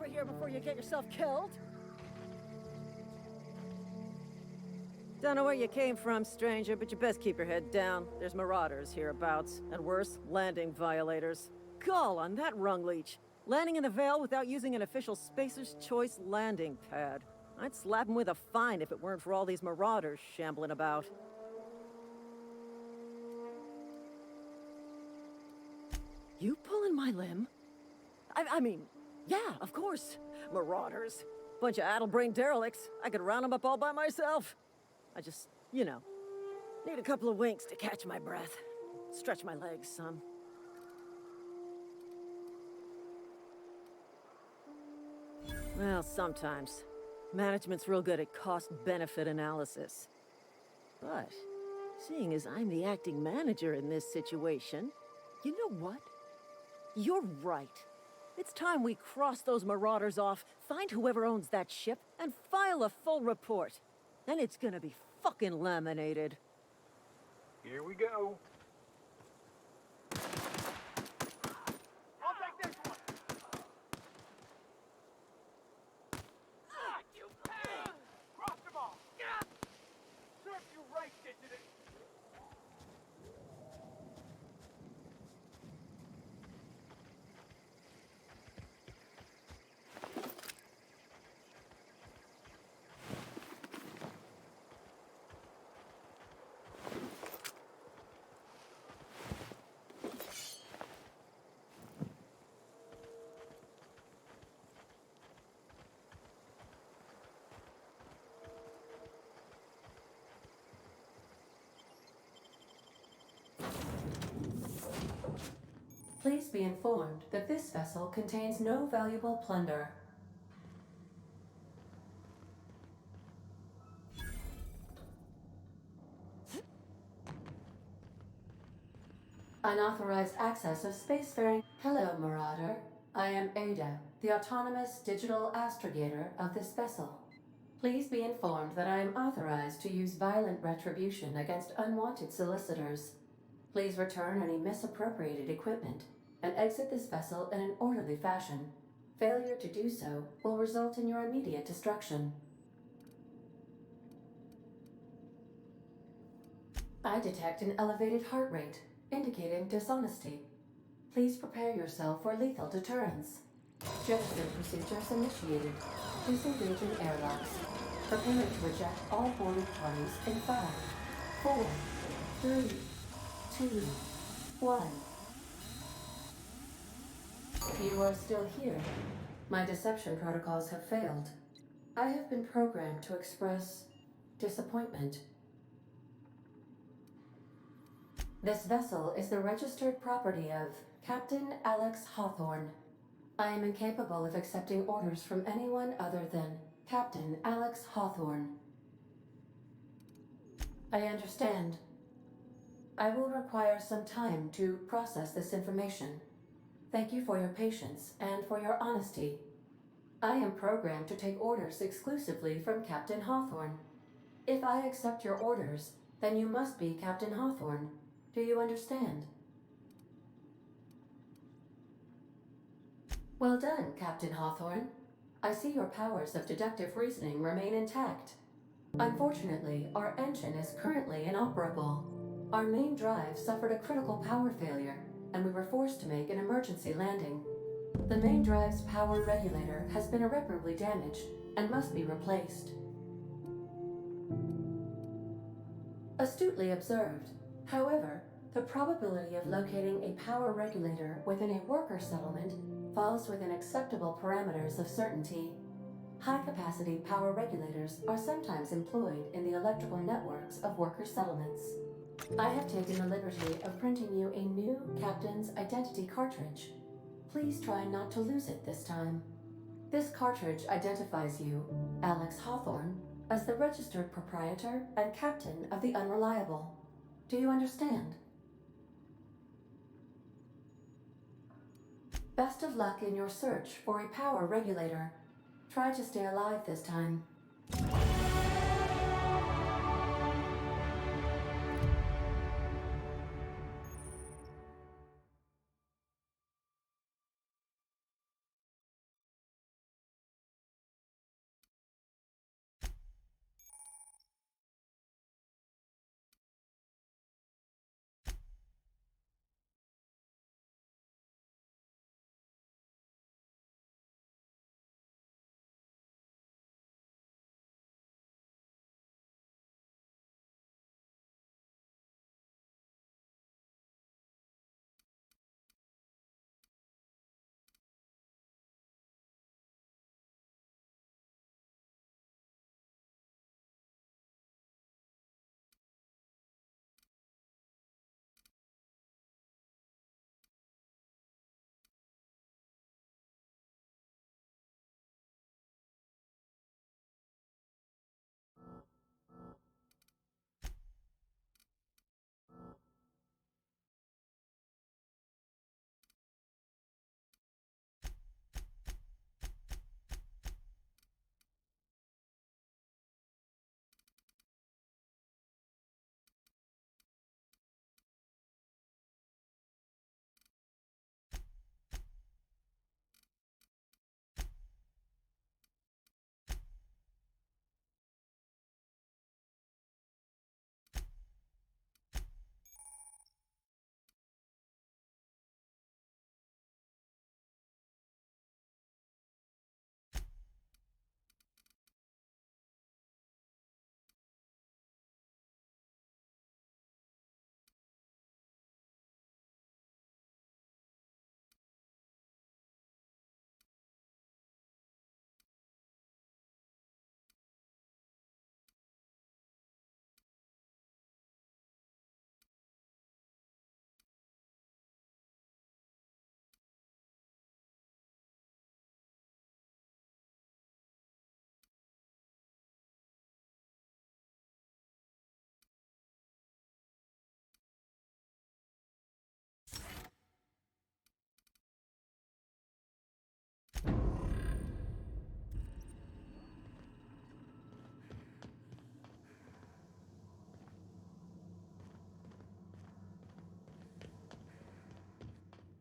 over here before you get yourself killed. Don't know where you came from, stranger, but you best keep your head down. There's marauders hereabouts, and worse, landing violators. Gall on that rung leech. Landing in the Vale without using an official Spacer's Choice landing pad. I'd slap him with a fine if it weren't for all these marauders shambling about. You pulling my limb? I mean, yeah, of course. Marauders. Bunch of addle-brained derelicts. I could round them up all by myself. I just, you know, need a couple of winks to catch my breath. Stretch my legs some. Well, sometimes. Management's real good at cost-benefit analysis. But, seeing as I'm the acting manager in this situation, you know what? You're right. It's time we cross those marauders off, find whoever owns that ship, and file a full report. Then it's gonna be fucking laminated. Here we go. I'll take this one. You pig! Cross them off. Serve you right, didn't it? Please be informed that this vessel contains no valuable plunder. Unauthorized access of spacefaring. Hello, Marauder. I am Ada, the autonomous digital astrogator of this vessel. Please be informed that I am authorized to use violent retribution against unwanted solicitors. Please return any misappropriated equipment and exit this vessel in an orderly fashion. Failure to do so will result in your immediate destruction. I detect an elevated heart rate, indicating dishonesty. Please prepare yourself for lethal deterrence. Jettison procedures initiated. Disengaging airlocks. Preparing to eject all boarded parties in 5, 4, 3, 2, 1. You are still here. My deception protocols have failed. I have been programmed to express disappointment. This vessel is the registered property of Captain Alex Hawthorne. I am incapable of accepting orders from anyone other than Captain Alex Hawthorne. I understand. I will require some time to process this information. Thank you for your patience and for your honesty. I am programmed to take orders exclusively from Captain Hawthorne. If I accept your orders, then you must be Captain Hawthorne. Do you understand? Well done, Captain Hawthorne. I see your powers of deductive reasoning remain intact. Unfortunately, our engine is currently inoperable. Our main drive suffered a critical power failure, and we were forced to make an emergency landing. The main drive's power regulator has been irreparably damaged and must be replaced. Astutely observed. However, the probability of locating a power regulator within a worker settlement falls within acceptable parameters of certainty. High-capacity power regulators are sometimes employed in the electrical networks of worker settlements. I have taken the liberty of printing you a new Captain's Identity cartridge. Please try not to lose it this time. This cartridge identifies you, Alex Hawthorne, as the registered proprietor and captain of the Unreliable. Do you understand? Best of luck in your search for a power regulator. Try to stay alive this time.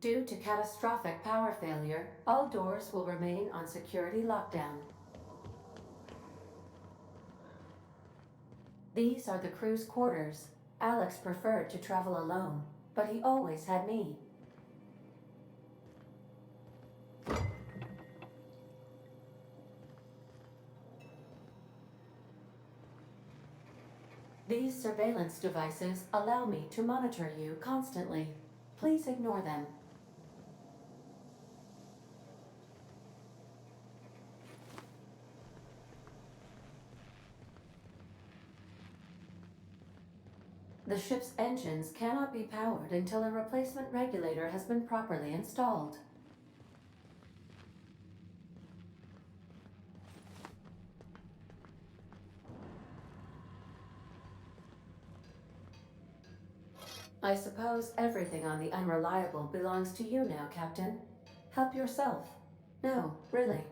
Due to catastrophic power failure, all doors will remain on security lockdown. These are the crew's quarters. Alex preferred to travel alone, but he always had me. These surveillance devices allow me to monitor you constantly. Please ignore them. The ship's engines cannot be powered until a replacement regulator has been properly installed. I suppose everything on the Unreliable belongs to you now, Captain. Help yourself. No, really.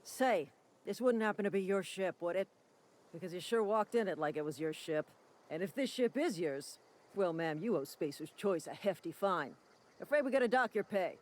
Say, this wouldn't happen to be your ship, would it? Because you sure walked in it like it was your ship. And if this ship is yours, well, ma'am, you owe Spacer's Choice a hefty fine. Afraid we gotta dock your pay.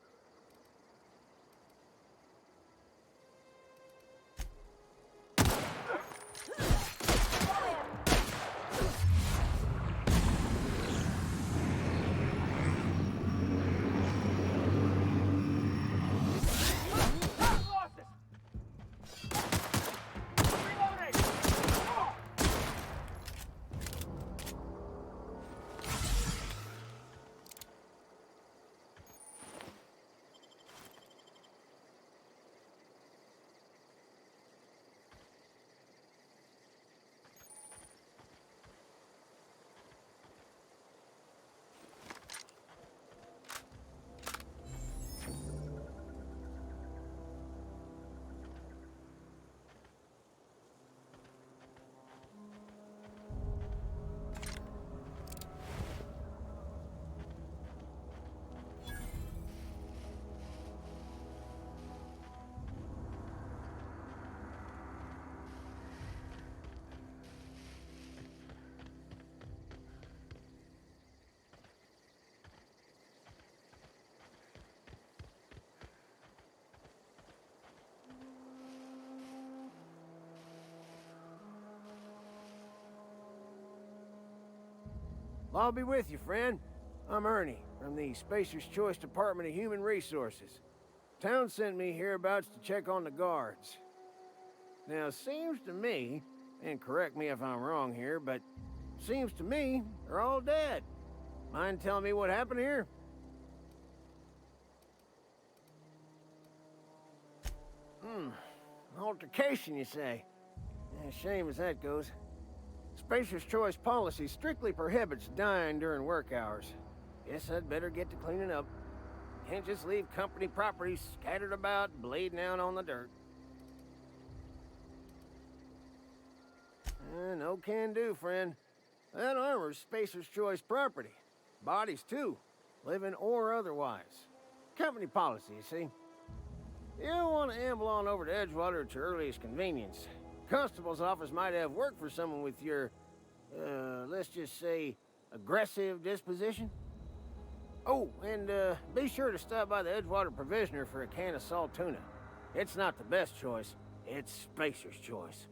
I'll be with you, friend. I'm Ernie, from the Spacer's Choice Department of Human Resources. Town sent me hereabouts to check on the guards. Now, it seems to me, and correct me if I'm wrong here, but seems to me they're all dead. Mind telling me what happened here? Altercation, you say? Yeah, shame as that goes. Spacer's Choice policy strictly prohibits dying during work hours. Guess I'd better get to cleaning up. Can't just leave company property scattered about, bleeding out on the dirt. No can do, friend. That armor's Spacer's Choice property. Bodies, too. Living or otherwise. Company policy, you see. You don't want to amble on over to Edgewater at your earliest convenience. Constable's office might have work for someone with your, let's just say, aggressive disposition. Oh, and be sure to stop by the Edgewater Provisioner for a can of salt tuna. It's not the best choice, it's Spacer's Choice.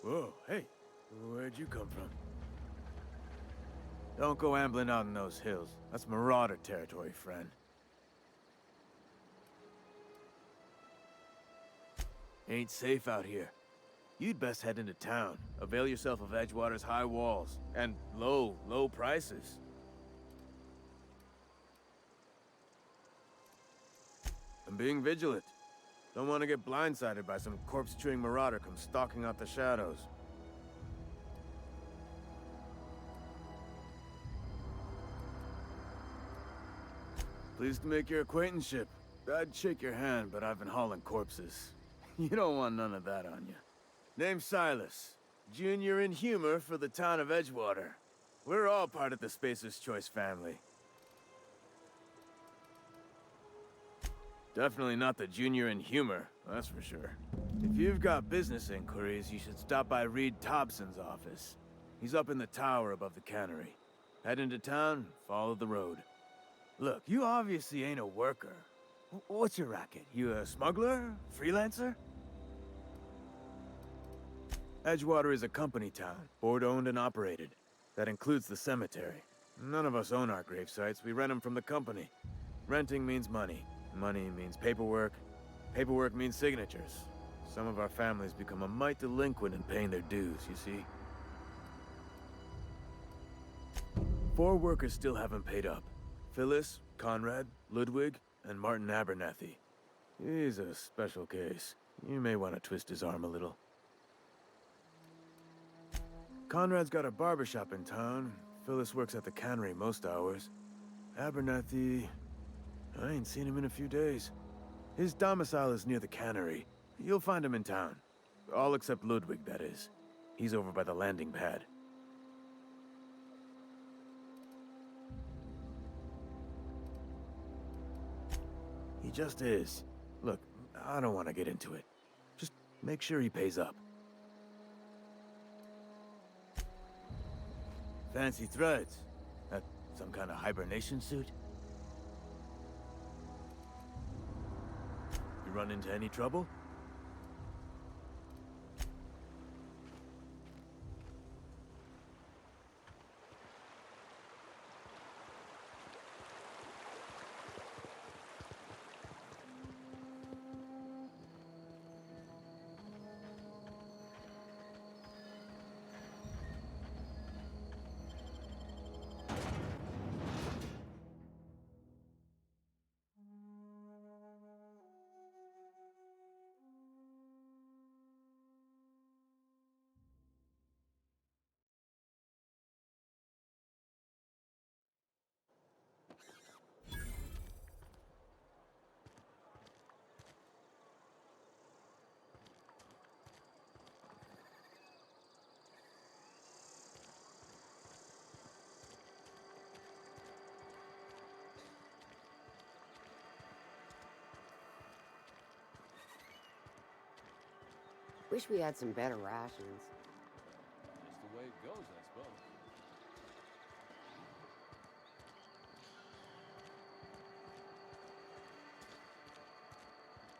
Whoa, hey, where'd you come from? Don't go ambling out in those hills. That's marauder territory, friend. Ain't safe out here. You'd best head into town. Avail yourself of Edgewater's high walls and low prices. And being vigilant. Don't want to get blindsided by some corpse-chewing marauder come stalking out the shadows. Pleased to make your acquaintanceship. I'd shake your hand, but I've been hauling corpses. You don't want none of that on you. Name's Silas. Junior in humor for the town of Edgewater. We're all part of the Spacer's Choice family. Definitely not the junior in humor, that's for sure. If you've got business inquiries, you should stop by Reed Thompson's office. He's up in the tower above the cannery. Head into town, follow the road. Look, you obviously ain't a worker. What's your racket? You a smuggler? Freelancer? Edgewater is a company town, board-owned and operated. That includes the cemetery. None of us own our grave sites, we rent them from the company. Renting means money. Money means paperwork. Paperwork means signatures. Some of our families become a mite delinquent in paying their dues, you see. 4 workers still haven't paid up. Phyllis, Conrad, Ludwig, and Martin Abernathy. He's a special case. You may want to twist his arm a little. Conrad's got a barbershop in town. Phyllis works at the cannery most hours. Abernathy... I ain't seen him in a few days. His domicile is near the cannery. You'll find him in town. All except Ludwig, that is. He's over by the landing pad. He just is. Look, I don't want to get into it. Just make sure he pays up. Fancy threads. That some kind of hibernation suit? You run into any trouble? Wish we had some better rations. Just the way it goes, I suppose.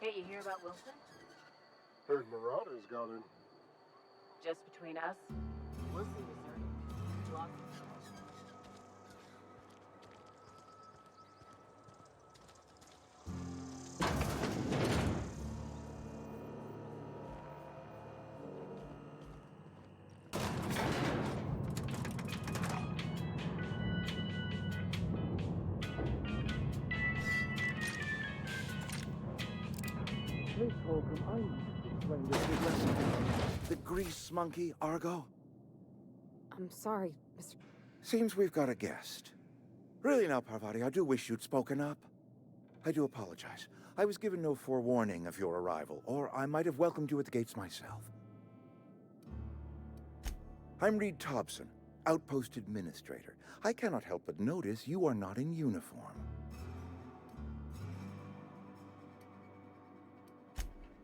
Hey, you hear about Wilson? Heard Marauders got in. Just between us? Wilson deserted. Lost himself. The grease monkey, Argo? I'm sorry, Mr. Seems we've got a guest. Really now, Parvati, I do wish you'd spoken up. I do apologize. I was given no forewarning of your arrival, or I might have welcomed you at the gates myself. I'm Reed Thompson, Outpost Administrator. I cannot help but notice you are not in uniform.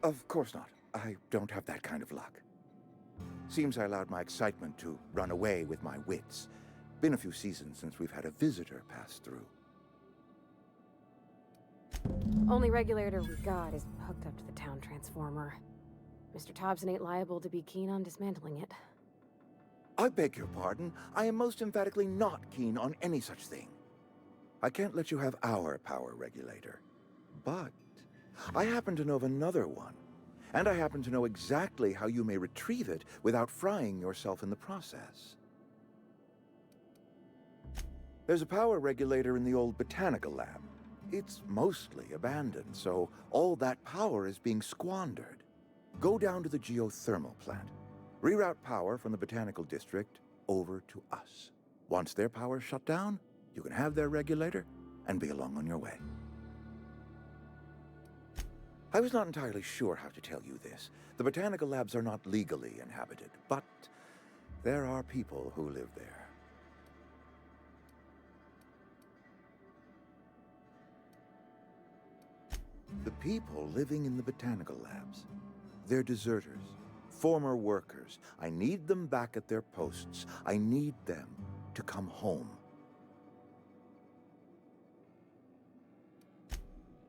Of course not. I don't have that kind of luck. Seems I allowed my excitement to run away with my wits. Been a few seasons since we've had a visitor pass through. Only regulator we got is hooked up to the town transformer. Mr. Thompson ain't liable to be keen on dismantling it. I beg your pardon. I am most emphatically not keen on any such thing. I can't let you have our power regulator. But I happen to know of another one. And I happen to know exactly how you may retrieve it without frying yourself in the process. There's a power regulator in the old botanical lab. It's mostly abandoned, so all that power is being squandered. Go down to the geothermal plant. Reroute power from the botanical district over to us. Once their power's shut down, you can have their regulator and be along on your way. I was not entirely sure how to tell you this. The botanical labs are not legally inhabited, but there are people who live there. The people living in the botanical labs, they're deserters, former workers. I need them back at their posts. I need them to come home.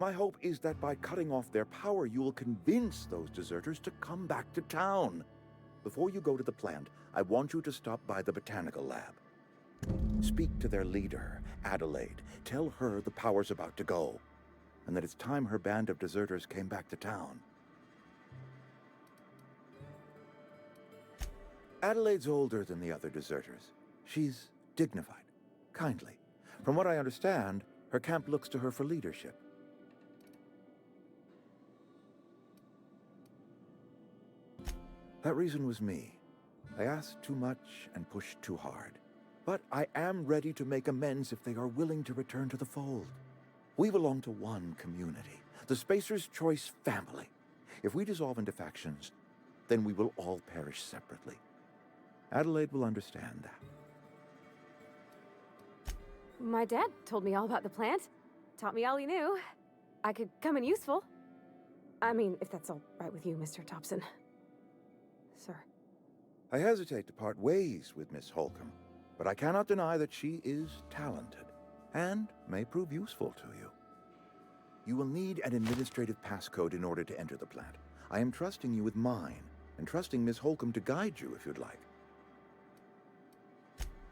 My hope is that by cutting off their power, you will convince those deserters to come back to town. Before you go to the plant, I want you to stop by the botanical lab. Speak to their leader, Adelaide. Tell her the power's about to go, and that it's time her band of deserters came back to town. Adelaide's older than the other deserters. She's dignified, kindly. From what I understand, her camp looks to her for leadership. That reason was me. I asked too much and pushed too hard. But I am ready to make amends if they are willing to return to the fold. We belong to one community, the Spacer's Choice family. If we dissolve into factions, then we will all perish separately. Adelaide will understand that. My dad told me all about the plant. Taught me all he knew. I could come in useful. I mean, if that's all right with you, Mr. Thompson. Sir. I hesitate to part ways with Miss Holcomb, but I cannot deny that she is talented and may prove useful to you. You will need an administrative passcode in order to enter the plant. I am trusting you with mine, and trusting Miss Holcomb to guide you if you'd like.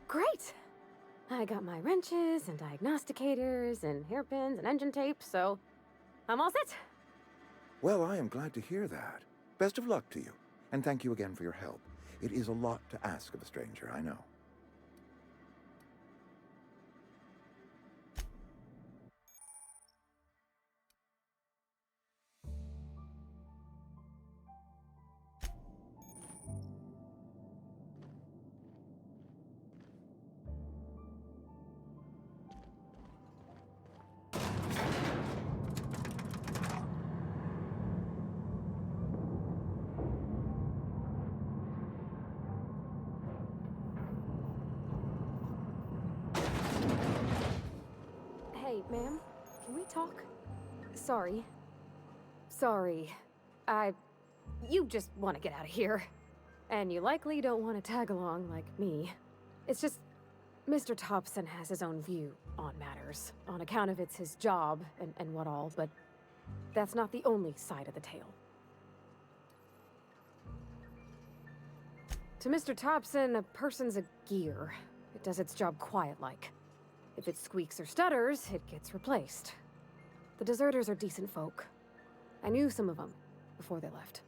Great! I got my wrenches and diagnosticators and hairpins and engine tape, so I'm all set. Well, I am glad to hear that. Best of luck to you, and thank you again for your help. It is a lot to ask of a stranger, I know. Hey, ma'am, can we talk? Sorry. You just want to get out of here. And you likely don't want to tag along like me. It's just, Mr. Thompson has his own view on matters, on account of it's his job and what all, but that's not the only side of the tale. To Mr. Thompson, a person's a gear. It does its job quiet-like. If it squeaks or stutters, it gets replaced. The deserters are decent folk. I knew some of them before they left.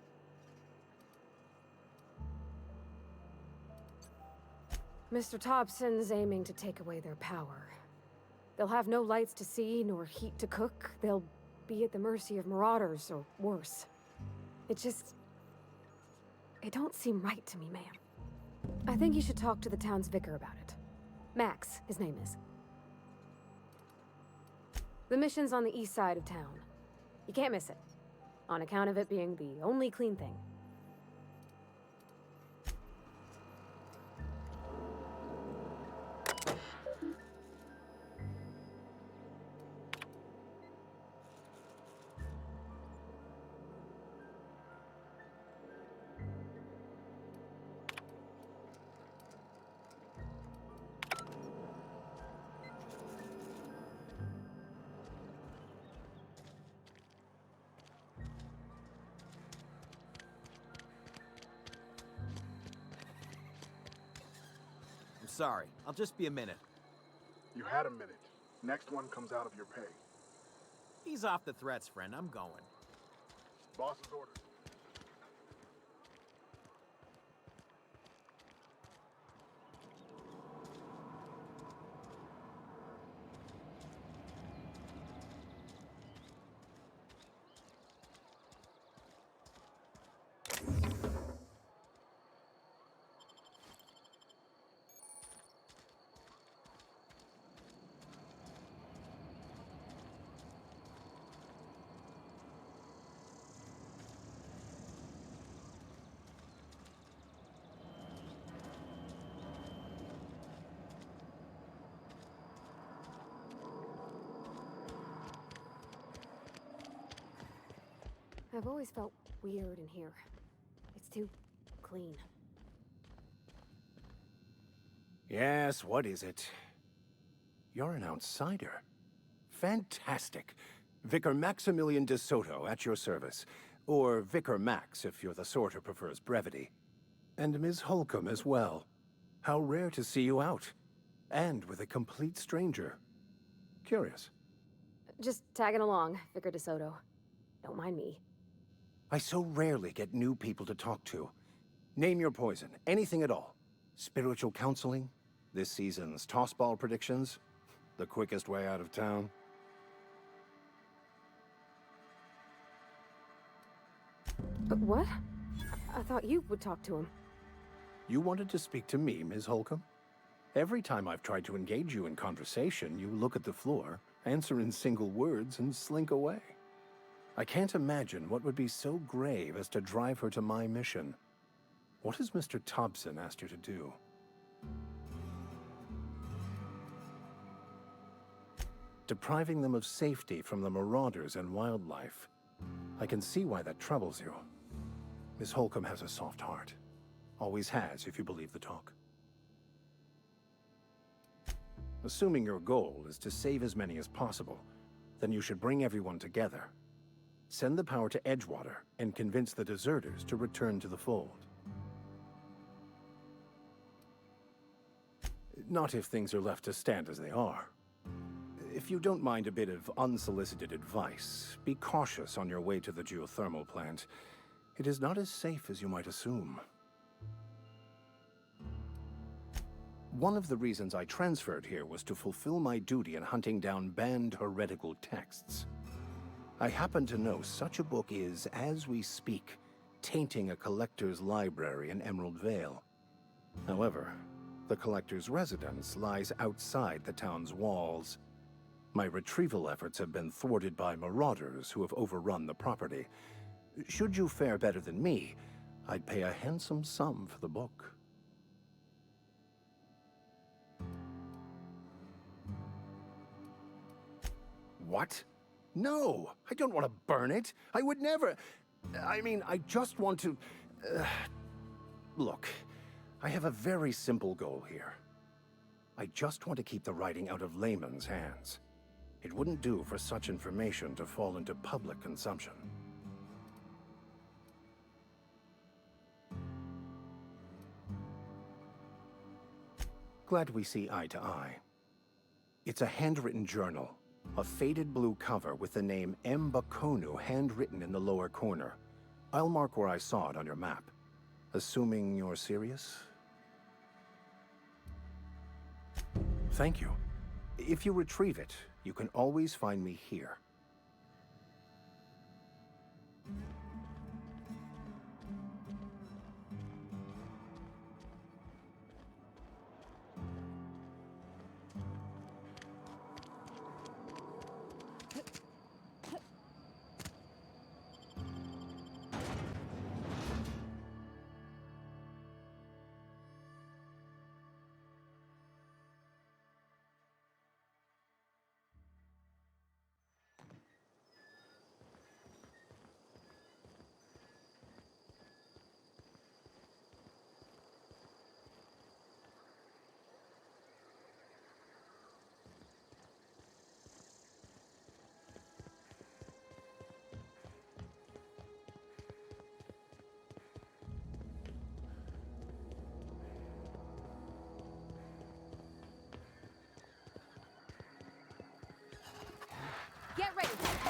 Mr. Thompson's aiming to take away their power. They'll have no lights to see, nor heat to cook. They'll be at the mercy of marauders, or worse. It don't seem right to me, ma'am. I think you should talk to the town's vicar about it. Max, his name is. The mission's on the east side of town. You can't miss it, on account of it being the only clean thing. Sorry, I'll just be a minute. You had a minute. Next one comes out of your pay. Ease off the threats, friend. I'm going. Boss's orders. I've always felt weird in here. It's too clean. Yes, what is it? You're an outsider. Fantastic. Vicar Maximilian de Soto at your service. Or Vicar Max, if you're the sort who prefers brevity. And Ms. Holcomb as well. How rare to see you out. And with a complete stranger. Curious. Just tagging along, Vicar DeSoto. Don't mind me. I so rarely get new people to talk to. Name your poison, anything at all. Spiritual counseling? This season's tossball predictions? The quickest way out of town? But what? I thought thought you would talk to him. You wanted to speak to me, Ms. Holcomb? Every time I've tried to engage you in conversation, you look at the floor, answer in single words, and slink away. I can't imagine what would be so grave as to drive her to my mission. What has Mr. Thompson asked you to do? Depriving them of safety from the marauders and wildlife. I can see why that troubles you. Miss Holcomb has a soft heart. Always has, if you believe the talk. Assuming your goal is to save as many as possible, then you should bring everyone together. Send the power to Edgewater and convince the deserters to return to the fold. Not if things are left to stand as they are. If you don't mind a bit of unsolicited advice, be cautious on your way to the geothermal plant. It is not as safe as you might assume. One of the reasons I transferred here was to fulfill my duty in hunting down banned heretical texts. I happen to know such a book is, as we speak, tainting a collector's library in Emerald Vale. However, the collector's residence lies outside the town's walls. My retrieval efforts have been thwarted by marauders who have overrun the property. Should you fare better than me, I'd pay a handsome sum for the book. What? No! I don't want to burn it! I would never... I mean, I just want to... Look, I have a very simple goal here. I just want to keep the writing out of layman's hands. It wouldn't do for such information to fall into public consumption. Glad we see eye to eye. It's a handwritten journal. A faded blue cover with the name M. Bakonu handwritten in the lower corner. I'll mark where I saw it on your map. Assuming you're serious? Thank you. If you retrieve it, you can always find me here. Get ready!